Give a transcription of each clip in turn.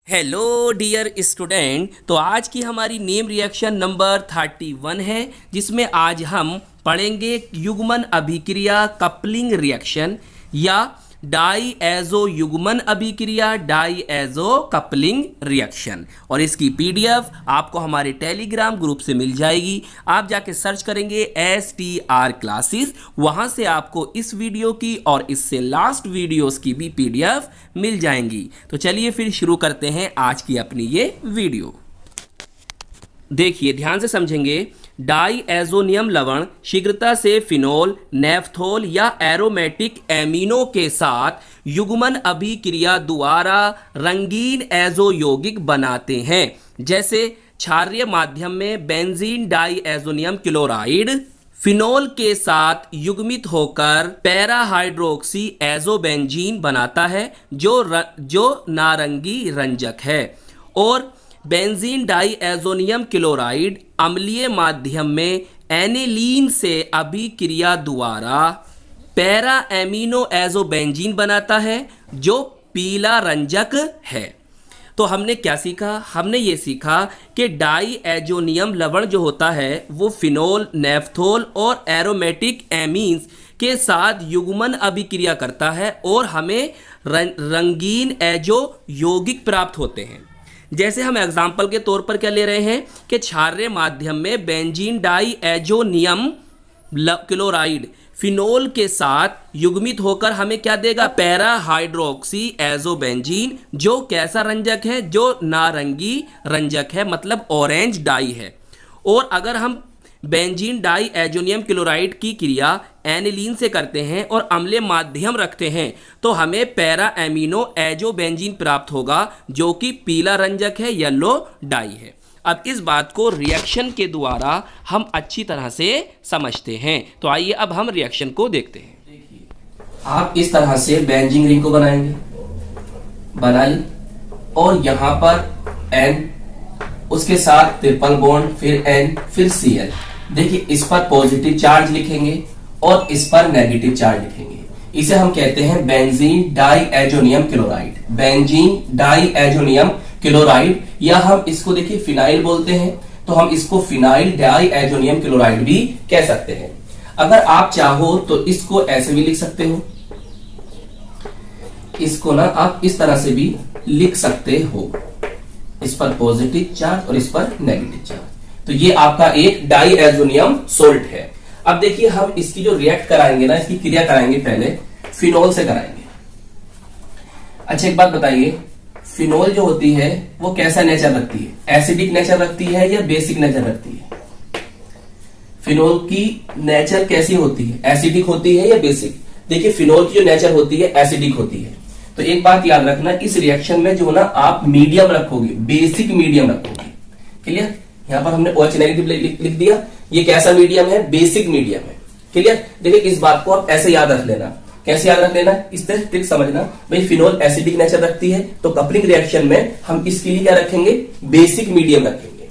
Hello dear student. तो आज की हमारी नेम रिएक्शन नंबर 31 है, जिसमें आज हम पढ़ेंगे युग्मन अभिक्रिया कपलिंग रिएक्शन या डाईएजो युग्मन अभिक्रिया डाईएजो कपलिंग रिएक्शन। और इसकी पीडीएफ आपको हमारे टेलीग्राम ग्रुप से मिल जाएगी। आप जाके सर्च करेंगे STR क्लासेस, वहां से आपको इस वीडियो की और इससे लास्ट वीडियोस की भी पीडीएफ मिल जाएंगी। तो चलिए फिर शुरू करते हैं आज की अपनी ये वीडियो। देखिए ध्यान से समझेंगे। डाईएजोनियम लवण शीघ्रता से फिनोल, नेफ्थोल या एरोमेटिक एमिनो के साथ युग्मन अभिक्रिया द्वारा रंगीन एजो यौगिक बनाते हैं, जैसे क्षारीय माध्यम में बेंजीन डाईएजोनियम क्लोराइड फिनोल के साथ युग्मित होकर पैरा हाइड्रोक्सी एजोबेंजीन बनाता है, जो नारंगी रंजक है, और बेंजीन डाईएजोनियम क्लोराइड अम्लीय माध्यम में एनिलीन से अभिक्रिया द्वारा पैरा एमिनो एजोबेंजीन बनाता है, जो पीला रंजक है। तो हमने क्या सीखा? हमने ये सीखा कि डाईएजोनियम लवण जो होता है वो फिनोल, नेफ्थोल और एरोमेटिक एमीन्स के साथ युग्मन अभिक्रिया करता है और हमें रंगीन एजो यौगिक प्राप्त होते हैं। जैसे हम एग्जाम्पल के तौर पर क्या ले रहे हैं कि क्षारीय माध्यम में बेंजीन डाईएजोनियम क्लोराइड फिनोल के साथ युग्मित होकर हमें क्या देगा? पैरा हाइड्रोक्सी एजोबेंजीन, जो कैसा रंजक है? जो नारंगी रंजक है, मतलब ऑरेंज डाई है। और अगर हम बेंजीन डाईएजोनियम क्लोराइड की क्रिया एनिलीन से करते हैं और अम्लीय माध्यम रखते हैं, तो हमें पैरा एमिनो एजोबेंजीन प्राप्त होगा, जो कि पीला रंजक है, येलो डाई है। अब इस बात को रिएक्शन के द्वारा हम अच्छी तरह से समझते हैं। तो आइए अब हम रिएक्शन को देखते हैं। देखिए, आप इस तरह से बेंजीन रिंग को बनाएंगे, बना ली, और यहां पर N, उसके साथ ट्रिपल बॉन्ड, फिर N, फिर Cl। देखिए इस पर पॉजिटिव चार्ज लिखेंगे और इस पर नेगेटिव चार्ज लिखेंगे। इसे हम कहते हैं benzene diazonium chloride, benzene diazonium chloride, या हम इसको देखिए फिनाइल बोलते हैं, तो हम इसको फिनाइल डाईएजोनियम क्लोराइड भी कह सकते हैं। अगर आप चाहो तो इसको ऐसे भी लिख सकते हो, इसको ना आप इस तरह से भी लिख सकते हो, इस पर पॉजिटिव चार्ज और इस पर नेगेटिव चार्ज। तो ये आपका एक डाईएजोनियम सोल्ट है। अब देखिए हम इसकी जो रिएक्ट कराएंगे ना, इसकी क्रिया कराएंगे पहले फिनोल से कराएंगे। अच्छा एक बात बताइए, फिनोल जो होती है वो कैसा नेचर रखती है? एसिडिक नेचर रखती है या बेसिक नेचर रखती है? फिनोल की नेचर कैसी होती है? एसिडिक होती है या बेसिक? देखिए फिनोल की जो नेचर होती है एसिडिक होती है। तो एक बात याद रखना, इस रिएक्शन में जो ना आप मीडियम रखोगे, बेसिक मीडियम रखोगे। क्लियर? यहां पर हमने OH नेगेटिव लिख दिया, ये कैसा मीडियम है? बेसिक मीडियम है। क्लियर? देखिए इस बात को आप ऐसे याद रख लेना। कैसे याद रख लेना? इस तरह ट्रिक समझना। भाई फिनोल एसिडिक नेचर रखती है, तो कपलिंग रिएक्शन में हम इसके लिए क्या रखेंगे? बेसिक मीडियम रखेंगे।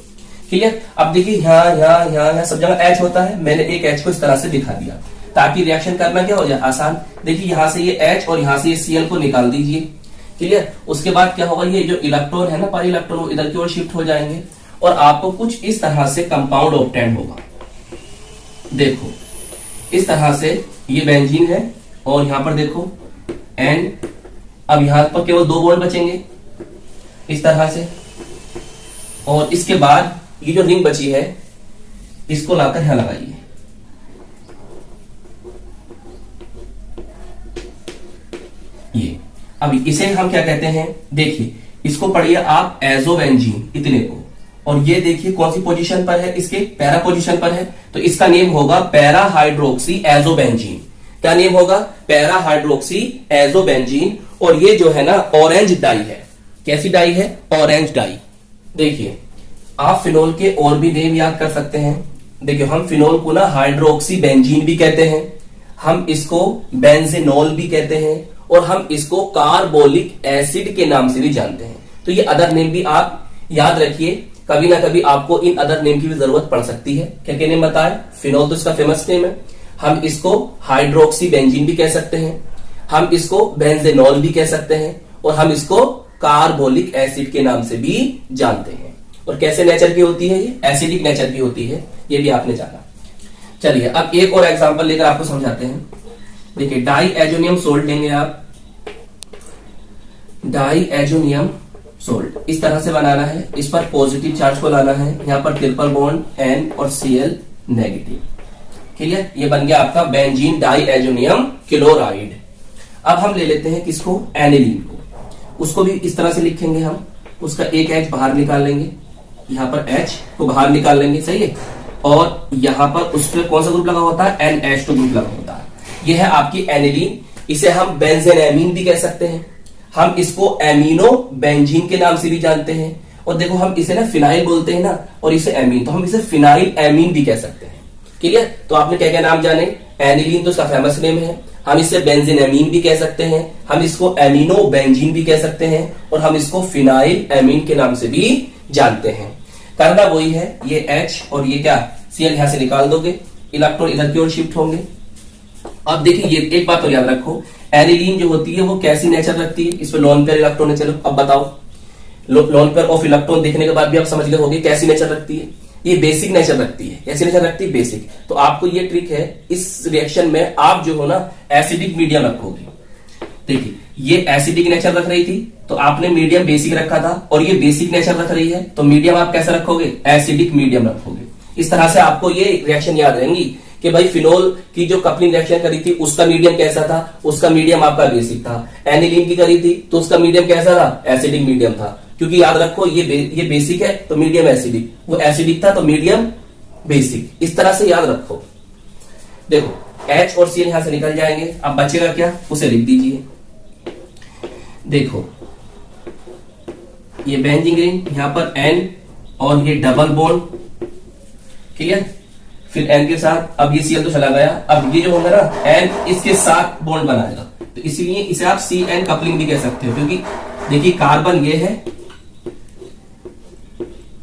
क्लियर? अब देखिए यहाँ सब जगह H होता है, मैंने एक H को इस तरह से दिखा दिया ताकि रिएक्शन करना क्या हो जाए? आसान। देखिए यहां से ये H और यहां से ये Cl को निकाल दीजिए। क्लियर? उसके बाद क्या होगा? ये जो इलेक्ट्रॉन है ना, पाई इलेक्ट्रॉन, वो इधर की ओर शिफ्ट हो जाएंगे और आपको कुछ इस तरह से कंपाउंड ऑब्टेन होगा। देखो इस तरह से ये बेंजीन है और यहां पर देखो N। अब यहां पर केवल 2 बॉन्ड बचेंगे इस तरह से, और इसके बाद ये जो रिंग बची है इसको लाकर यहां लगाइए। ये अब इसे हम क्या कहते हैं? देखिए इसको पढ़िए आप एजोबेंजीन, इतने को, और ये देखिए कौन सी पोजीशन पर है? इसके पैरा पोजीशन पर है, तो इसका नेम होगा पैरा हाइड्रोक्सी एजोबेंजीन। क्या नेम होगा? Para hydroxy azobenzene. और ये जो है ना ऑरेंज डाई है। कैसी डाई है? Orange dye. देखिए आप फिनोल के और भी नेम याद कर सकते हैं। देखिए हम फिनोल को ना हाइड्रोक्सी बेंजीन भी कहते हैं, हम इसको बेंजीनोल भी कहते हैं, और हम इसको कार्बोलिक एसिड के नाम से भी जानते हैं। तो ये अदर नेम भी आप याद रखिए, कभी ना कभी आपको इन अदर नेम की भी जरूरत पड़ सकती है। क्या क्या नेम बताए? फिनोल तो इसका फेमस नेम है, हम इसको हाइड्रोक्सी बेंजीन भी कह सकते हैं, हम इसको बेंजीनोल भी कह सकते हैं, और हम इसको कार्बोलिक एसिड के नाम से भी जानते हैं। और कैसे नेचर की होती है? ये एसिडिक नेचर की होती है, ये भी आपने जाना। चलिए अब एक और एग्जांपल लेकर आपको समझाते हैं। देखिए डाई एजोनियम सोल्ट लेंगे आप, डाई एजोनियम सोल्ट इस तरह से बनाना है, इस पर पॉजिटिव चार्ज को लाना है, यहां पर ट्रिपल बॉन्ड N और Cl नेगेटिव। क्लियर? ये बन गया आपका बेंजीन डाई एजोनियम क्लोराइड। अब हम ले लेते हैं किसको? एनिलीन को। उसको भी इस तरह से लिखेंगे हम, उसका एक H बाहर निकाल लेंगे, यहां पर H को बाहर निकाल लेंगे, सही है। और यहां पर उस पर कौन सा ग्रुप लगा होता है? NH2 ग्रुप लगा होता है। यह है आपकी एनिलीन। इसे हम बेंजेनएमीन भी कह सकते हैं, हम इसको एमिनो बेंजीन के नाम से भी जानते हैं। और देखो हम इसे ना फिनाइल बोलते हैं ना, और इसे एमीन, तो हम इसे फिनाइल एमीन भी कह सकते हैं। क्लियर? तो आपने क्या क्या नाम जाने? एनिलीन तो इसका फेमस नेम है, हम इसे बेंजीनएमीन भी कह सकते हैं, हम इसको एमिनो बेंजीन भी कह सकते हैं, और हम इसको फिनाइल एमीन के नाम से भी जानते हैं। करना वही है, ये H और ये क्या Cl यहां से निकाल दोगे, इलेक्ट्रॉन इधर की ओर शिफ्ट होंगे। अब देखिए ये एक बात तो याद रखो, एनिलीन जो होती है वो कैसी नेचर रखती है? इस पे लोन पेयर इलेक्ट्रॉन है। चलो अब बताओ, लोन पेयर ऑफ इलेक्ट्रॉन देखने के बाद भी आप समझ गए होंगे कैसी नेचर रखती है। ये बेसिक नेचर रखती है। कैसी नेचर रखती है? बेसिक। तो आपको ये ट्रिक है, इस रिएक्शन में आप जो हो ना एसिडिक मीडियम रखोगे। देखिए ये एसिडिक नेचर रख रही थी तो आपने मीडियम बेसिक रखा था, और ये बेसिक नेचर रख रही है तो मीडियम आप कैसे रखोगे? एसिडिक मीडियम रखोगे। इस तरह से आपको ये रिएक्शन याद रहेंगी कि भाई फिनोल की जो कपलिंग रिएक्शन करी थी उसका मीडियम कैसा था? उसका मीडियम आपका बेसिक था। एनिलीन की करी थी तो उसका मीडियम कैसा था? एसिडिक मीडियम था। क्योंकि याद रखो ये बेसिक है तो मीडियम एसिडिक, वो एसिडिक था तो मीडियम बेसिक। इस तरह से याद रखो। देखो H और Cl यहां से निकल जाएंगे, अब बचेगा क्या? उसे लिख दीजिए। देखो ये बेंजीन रिंग, यहां पर N और ये डबल बॉन्ड, क्लियर? फिर N के साथ, अब ये Cl तो चला गया, अब ये जो होगा ना N इसके साथ बॉन्ड बनाएगा, तो इसीलिए इसे आप CN कपलिंग भी कह सकते हो। क्योंकि देखिए कार्बन ये है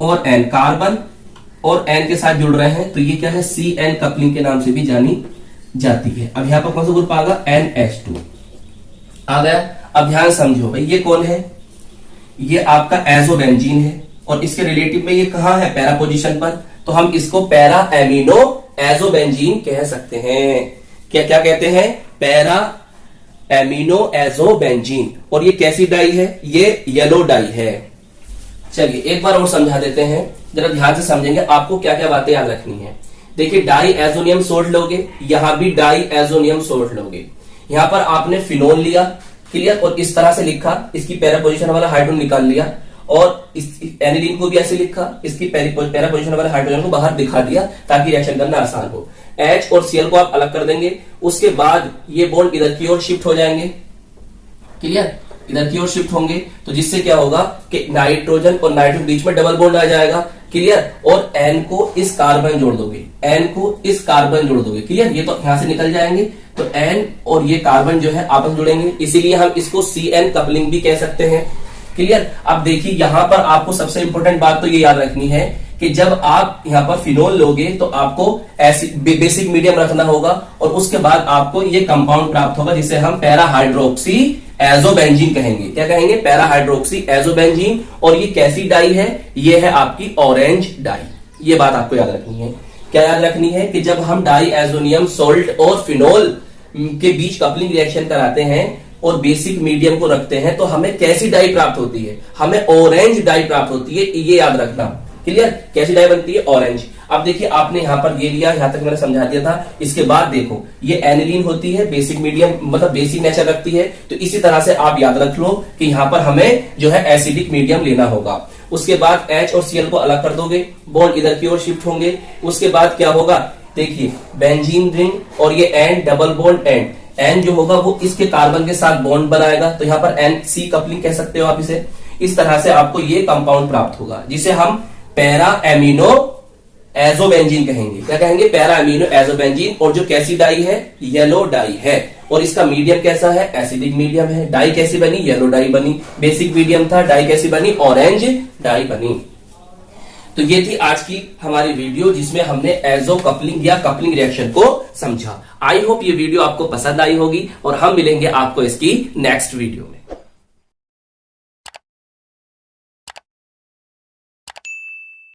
और N, कार्बन और N के साथ जुड़ रहे हैं, तो ये क्या है? CN कपलिंग के नाम से भी जानी जाती है। अब यहां पर कौन सा ग्रुप आ गया? NH2 आ गया। अब ध्यान समझो भाई, ये कौन है? ये आपका एजोबेंजीन है, और इसके रिलेटिव में ये कहां है? पैरा पोजीशन पर, तो हम इसको पैरा एमिनो एजोबेंजीन कह सकते हैं। क्या क्या कहते हैं? Para amino azobenzene. और ये कैसी डाई है? ये येलो डाई है। चलिए एक बार और समझा देते हैं, जरा ध्यान से समझेंगे, आपको क्या क्या बातें याद रखनी है। देखिए डाई एजोनियम सोल्ट लोगे, यहां भी डाई एजोनियम सोल्ट लोगे। यहां पर आपने फिनोल लिया, क्लियर, और इस तरह से लिखा, इसकी पैरा पोजीशन वाला हाइड्रोजन निकाल लिया, और इस एनिलीन को भी ऐसे लिखा, इसकी पैरा पोजीशन वाले हाइड्रोजन को बाहर दिखा दिया ताकि रिएक्शन करना आसान हो। H और Cl को आप अलग कर देंगे, उसके बाद ये बॉन्ड इधर की ओर शिफ्ट हो जाएंगे, क्लियर, इधर की ओर शिफ्ट होंगे, तो जिससे क्या होगा कि नाइट्रोजन और नाइट्रोजन बीच में डबल बॉन्ड आ जाएगा, क्लियर, और N को इस कार्बन जोड़ दोगे, N को इस कार्बन जोड़ दोगे, क्लियर। ये तो यहां से निकल जाएंगे, तो N और ये कार्बन जो है आपस में जुड़ेंगे, इसीलिए हम इसको CN कपलिंग भी कह सकते हैं, क्लियर। अब देखिए यहां पर आपको सबसे इंपॉर्टेंट बात तो ये याद रखनी है कि जब आप यहां पर फिनोल लोगे तो आपको बेसिक मीडियम रखना होगा, और उसके बाद आपको ये कंपाउंड प्राप्त होगा जिसे हम पैरा हाइड्रोक्सी एजोबेंजीन कहेंगे। क्या कहेंगे? Para hydroxy azobenzene. और ये कैसी डाई है? ये है आपकी ऑरेंज डाई। ये बात आपको याद रखनी है। क्या याद रखनी है कि जब हम डाई एजोनियम सोल्ट और फिनोल के बीच कपलिंग रिएक्शन कराते हैं और बेसिक मीडियम को रखते हैं तो हमें कैसी डाई प्राप्त होती है? हमें ऑरेंज डाई प्राप्त होती है, ये याद रखना, क्लियर। कैसी डाई बनती है? ऑरेंज। अब देखिए आपने यहां पर ये लिया, यहां तक मैंने समझा दिया था। इसके बाद देखो ये एनिलीन होती है, बेसिक मीडियम मतलब बेसिक नेचर रखती है, तो इसी तरह से आप याद रख लो कि यहां पर हमें जो है एसिडिक मीडियम लेना होगा। उसके बाद H और Cl को अलग कर दोगे, बॉन्ड इधर की ओर शिफ्ट होंगे। उसके बाद क्या होगा? देखिए बेंजीन रिंग और ये N डबल बॉन्ड N जो होगा वो इसके कार्बन के साथ बॉन्ड बनाएगा, तो यहां पर NC कपलिंग कह सकते हो आप इसे। इस तरह से आपको ये कंपाउंड प्राप्त होगा जिसे हम पैरा एमिनो एजोबेंजीन कहेंगे। क्या कहेंगे? Para amino azobenzene. और जो कैसी डाई है? येलो डाई है, और इसका मीडियम कैसा है? एसिडिक मीडियम है। डाई कैसी बनी? येलो डाई बनी। बेसिक मीडियम था, डाई कैसी बनी? ऑरेंज डाई बनी। तो ये थी आज की हमारी वीडियो जिसमें हमने एजो कपलिंग या कपलिंग रिएक्शन को समझा। आई होप ये वीडियो आपको पसंद आई होगी, और हम मिलेंगे आपको इसकी नेक्स्ट वीडियो में।